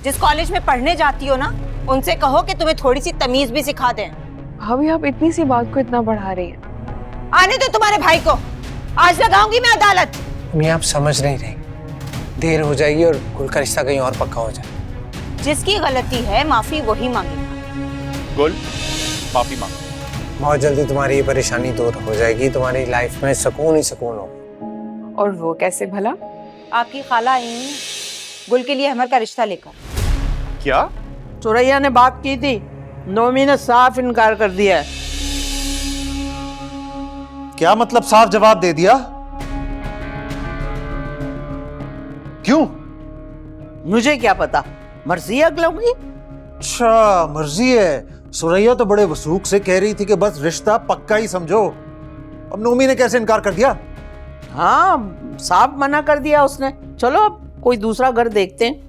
जिस कॉलेज में पढ़ने जाती हो ना, उनसे कहो कि तुम्हें थोड़ी सी तमीज भी सिखा दें। भाभी आप इतनी सी बात को इतना बढ़ा रही हैं। आने दो तुम्हारे भाई को, आज लगाऊंगी मैं अदालत। मम्मी आप समझ नहीं रही, देर हो जाएगी और गुल का रिश्ता कहीं और पक्का हो जाए। जिसकी गलती है माफी वही मांगेगा। गुल माफी मांग। बहुत जल्दी तुम्हारी ये परेशानी दूर हो जाएगी, तुम्हारी लाइफ में सुकून ही सुकून हो। और वो कैसे भला? आपकी खाला आई है गुल के लिए अमर का रिश्ता लेकर। क्या? सुरैया ने बात की थी, नोमी ने साफ इनकार कर दिया है। क्या मतलब साफ जवाब दे दिया? क्यों? मुझे क्या पता, मर्जी है अगलों की। अच्छा मर्जी है। सुरैया तो बड़े वसूख से कह रही थी कि बस रिश्ता पक्का ही समझो। अब नोमी ने कैसे इनकार कर दिया? हाँ साफ मना कर दिया उसने। चलो अब कोई दूसरा घर देखते हैं।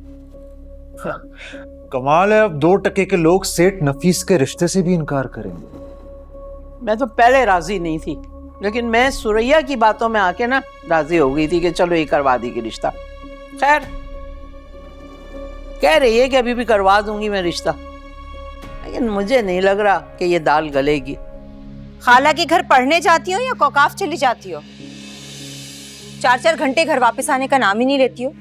कमाल है, अब 2% के लोग सेठ नफीस के रिश्ते से भी इनकार करेंगे। मैं तो पहले राजी नहीं थी, लेकिन मैं सुरैया की बातों में आके ना राजी हो गई थी कि चलो ये करवा देगी रिश्ता। खैर कह रही है कि अभी भी करवा दूंगी मैं रिश्ता, लेकिन मुझे नहीं लग रहा कि ये दाल गलेगी। खाला के घर पढ़ने जाती हो या कोकाफ चली जाती हो? 4-4 घंटे घर वापस आने का नाम ही नहीं लेती हो।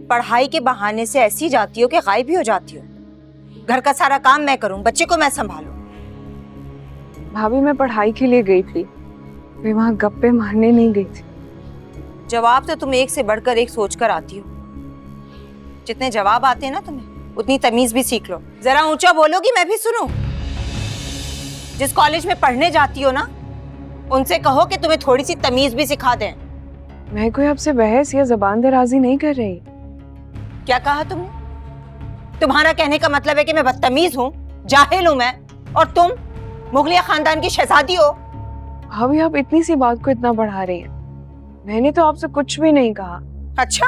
पढ़ाई के बहाने से ऐसी जाती हो कि गायब भी हो जाती हो। घर का सारा काम मैं करूं, बच्चे को मैं संभालूं। भाभी मैं पढ़ाई के लिए गई थी, मैं वहां गप्पे मारने नहीं गई थी। जवाब तो तुम एक से बढ़कर एक सोचकर आती हो। जितने जवाब आते हैं ना तुम्हें, उतनी तमीज भी सीख लो। जरा ऊंचा बोलोगी मैं भी सुनूं। जिस कॉलेज में पढ़ने जाती हो ना, उनसे कहो कि तुम्हें थोड़ी सी तमीज भी सिखा दें। मैं कोई आपसे बहस या जबान दराजी नहीं कर रही। क्या कहा तुमने? तुम्हारा कहने का मतलब है कि मैं बदतमीज हूँ, जाहिल हूँ मैं, और तुम मुगलिया खानदान की शहजादी हो। भाभी आप इतनी सी बात को इतना बढ़ा रही हैं। मैंने तो आपसे कुछ भी नहीं कहा। अच्छा,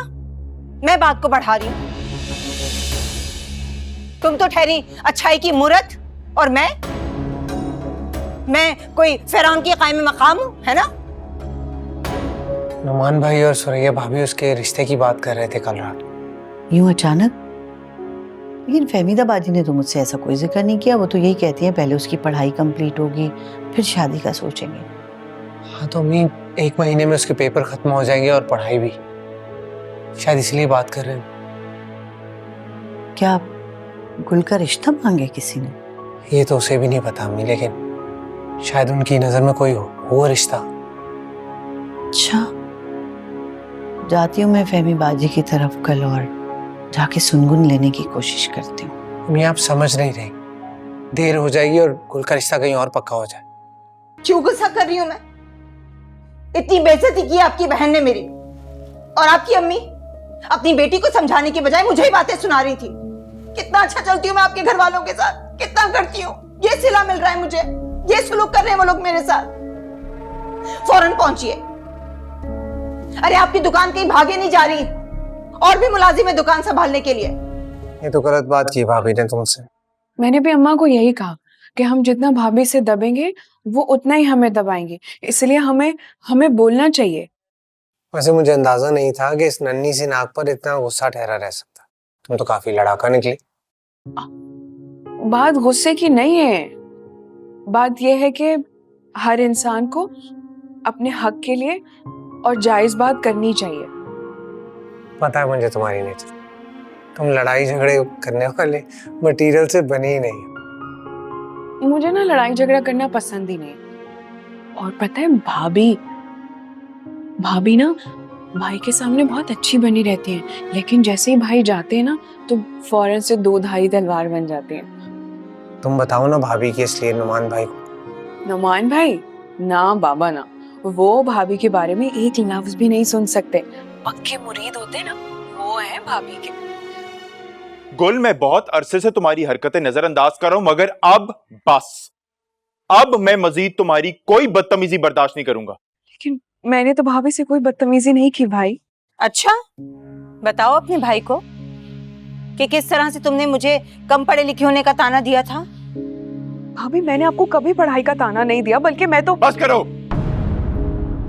मैं बात को बढ़ा रही हूँ। तुम तो ठहरी अच्छाई की मूरत, और मैं कोई फिरौन की कायम मकाम हूँ, है ना? नुमान भाई और सुरैया भाभी उसके रिश्ते की बात कर रहे थे कल रात। यूं अचानक? लेकिन फहमीदा बाजी ने तो मुझसे ऐसा कोई जिक्र नहीं किया। वो तो यही कहती हैं पहले उसकी पढ़ाई कंप्लीट होगी, फिर शादी का सोचेंगे। हाँ तो अम्मी 1 महीने में उसके पेपर खत्म हो जाएंगे और पढ़ाई भी, शायद इसलिए बात कर रहे हैं। क्या गुल का रिश्ता मांगे किसी ने? ये तो उसे भी नहीं पता अम्मी, लेकिन शायद उनकी नजर में कोई हो वो रिश्ता। अच्छा, जाती हूँ मैं फहमी बाजी की तरफ कल और जाके सुनगुन लेने की कोशिश करती हूँ। अम्मी आप समझ नहीं रही, देर हो जाएगी और गुल का रिश्ता कहीं और पक्का हो जाए। क्यों गुस्सा कर रही हूँ मैं? इतनी बेइज्जती की आपकी बहन ने मेरी, और आपकी अम्मी अपनी बेटी को समझाने के बजाय मुझे ही बातें सुना रही थी। कितना अच्छा चलती हूँ मैं आपके घर वालों के साथ, कितना करती हूँ। ये सिला मिल रहा है मुझे, ये सुलूक कर रहे हैं वो लोग मेरे साथ। फौरन पहुंचिए। अरे आपकी दुकान कहीं भागे नहीं जा रही, और भी मुलाजिम है दुकान संभालने के लिए। ये तो गलत बात की भाभी ने तुमसे। मैंने भी अम्मा को यही कहा कि हम जितना भाभी से दबेंगे वो उतना ही हमें दबाएंगे, इसलिए हमें बोलना चाहिए। वैसे मुझे अंदाजा नहीं था कि इस नन्ही सी नाक पर इतना गुस्सा ठहरा रह सकता। तुम तो काफी लड़ाका निकली। बात गुस्से की नहीं है, बात यह है कि हर इंसान को अपने हक के लिए और जायज बात करनी चाहिए। पता है मुझे तुम्हारी नेचर, तुम लड़ाई झगड़े करने वाले मटेरियल से बनी ही नहीं। मुझे ना लड़ाई झगड़ा करना पसंद ही नहीं। और पता है भाभी ना भाई के सामने बहुत अच्छी बनी रहती हैं, लेकिन जैसे ही भाई जाते हैं ना तो फौरन से 2 धारी तलवार बन जाती हैं। तुम बताओ ना भाभी की इसलिए नुमान भाई को। नुमान भाई ना बाबा ना, वो भाभी के बारे में एक लफ्ज भी नहीं सुन सकते। पक्के मुरीद होते ना, वो है भाभी के। गुल मैं बहुत अरसे से तुम्हारी हरकतें नजरअंदाज कर रहा हूं, मगर अब बस, अब मैं मजीद तुम्हारी कोई बदतमीजी बर्दाश्त नहीं करूंगा। लेकिन मैंने तो भाभी से कोई बदतमीजी नहीं की भाई। अच्छा, बताओ अपने भाई को कि किस तरह से तुमने मुझे कम पढ़े लिखे होने का ताना दिया था। भाभी मैंने आपको कभी पढ़ाई का ताना नहीं दिया, बल्कि मैं तो। बस करो।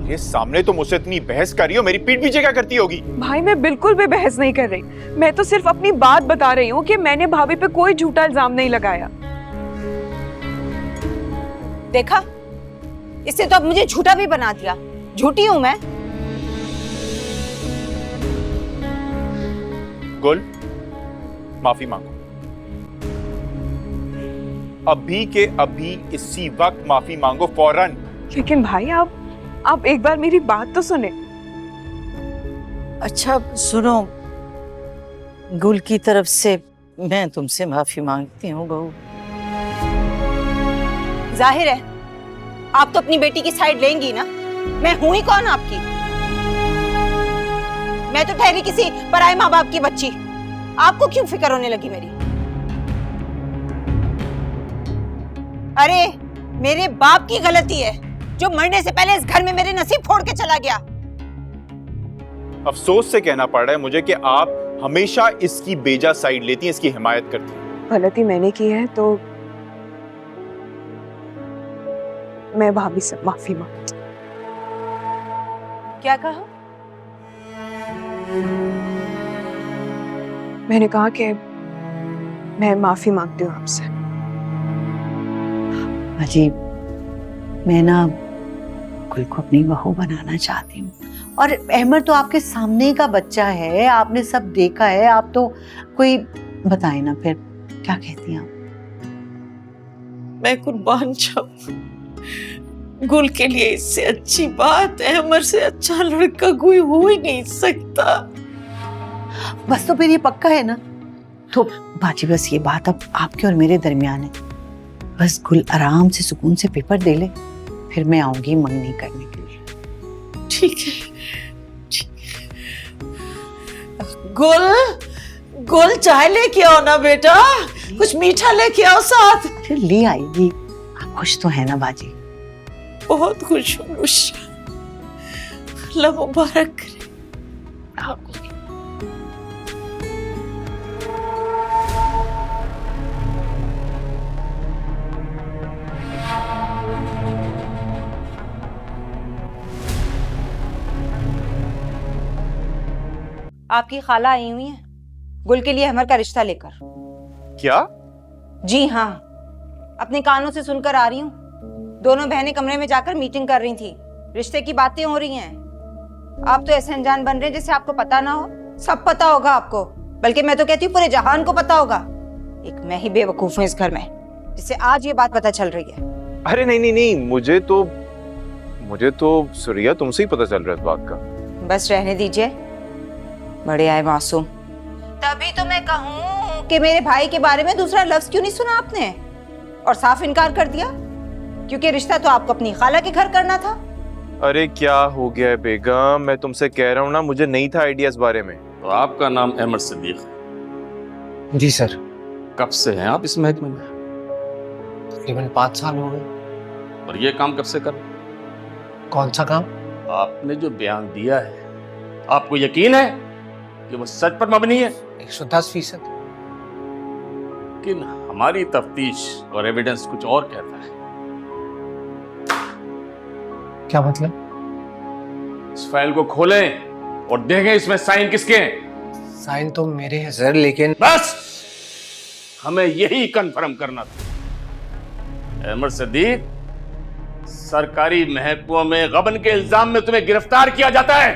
ये सामने तो मुझसे इतनी बहस कर रही हो, मेरी पीठ पीछे क्या करती होगी? भाई मैं बिल्कुल भी बहस नहीं कर रही, मैं तो सिर्फ अपनी बात बता रही हूँ कि मैंने भाभी पे कोई झूठा इल्जाम नहीं लगाया। देखा, इससे तो अब मुझे झूठा भी बना दिया। झूठी हूं मैं। गुल, माफी मांगो, अभी के अभी इसी वक्त माफी मांगो, फौरन। लेकिन भाई आप एक बार मेरी बात तो सुने। अच्छा सुनो, गुल की तरफ से मैं तुमसे माफी मांगती हूँ बहू। जाहिर है आप तो अपनी बेटी की साइड लेंगी ना। मैं हूं ही कौन आपकी? मैं तो ठहरी किसी पराये माँ बाप की बच्ची। आपको क्यों फिक्र होने लगी मेरी? अरे मेरे बाप की गलती है जो मरने से पहले इस घर में मेरे नसीब फोड़ के चला गया। अफसोस से कहना पड़ रहा है मुझे कि आप हमेशा इसकी बेजा साइड लेती हैं, इसकी हिमायत करती हैं। गलती मैंने की है तो मैं भाभी से माफी मांगती। क्या कहा? मैंने कहा कि मैं माफी मांगती हूँ आपसे। अजी, मैं ना गुल को अपनी बहू बनाना चाहती हूँ, और अहमद तो आपके सामने का बच्चा है, आपने सब देखा है। आप तो कोई बताए ना, फिर क्या कहती हैं आप? मैं कुर्बान जाऊं, गुल के लिए इससे अच्छी बात अहमद से अच्छा लड़का कोई हो ही नहीं सकता। बस तो फिर ये पक्का है ना? तो बाजी बस ये बात अब आपके और मेरे दरमियान है। बस गुल आराम से सुकून से पेपर दे ले, फिर मैं आऊंगी मंगनी करने के लिए। ठीक है, गुल गुल चाय लेके आओ ना बेटा, कुछ मीठा लेके आओ साथ। फिर ले आएगी। आप खुश तो है ना बाजी? बहुत खुश हूँ नुशा, अल्लाह मुबारक करे आपको। आपकी खाला आई हुई है गुल के लिए अहमद का रिश्ता लेकर। क्या? जी हाँ, अपने कानों से सुनकर आ रही हूँ। दोनों बहनें कमरे में जाकर मीटिंग कर रही थी, रिश्ते की बातें हो रही हैं। आप तो ऐसे अनजान बन रहे हैं जैसे आपको पता ना हो। सब पता होगा आपको, बल्कि मैं तो कहती हूँ पूरे जहान को पता होगा। एक मैं ही बेवकूफ हूँ इस घर में जिससे आज ये बात पता चल रही है। अरे नहीं नहीं नहीं, मुझे तो सुरैया तुमसे ही पता चल रहा है इस बात का। बस रहने दीजिए, बड़े आए मासूम। तभी तो मैं कहूँ कि मेरे भाई के बारे में दूसरा लफ्ज क्यों नहीं सुना आपने और साफ इनकार कर दिया, क्योंकि रिश्ता तो आपको अपनी खाला के घर करना था। अरे क्या हो गया है बेगम, मैं तुमसे कह रहा हूँ ना, मुझे नहीं था आइडिया इस बारे में। तो आपका नाम अहमद सिद्दीक है? जी सर। कब से हैं आप इस महकमे में? तकरीबन 5 साल हो गए। और ये काम कब से कर? कौन सा काम? आपने जो बयान दिया है, आपको यकीन है कि वो सच पर मबनी है? 110%। लेकिन हमारी तफ्तीश और एविडेंस कुछ और कहता है। क्या मतलब? इस फाइल को खोलें और देखें इसमें साइन किसके हैं। साइन तो मेरे हैं सर, लेकिन बस हमें यही कंफर्म करना था। अहमद सिद्दीक, सरकारी महकमों में गबन के इल्जाम में तुम्हें गिरफ्तार किया जाता है।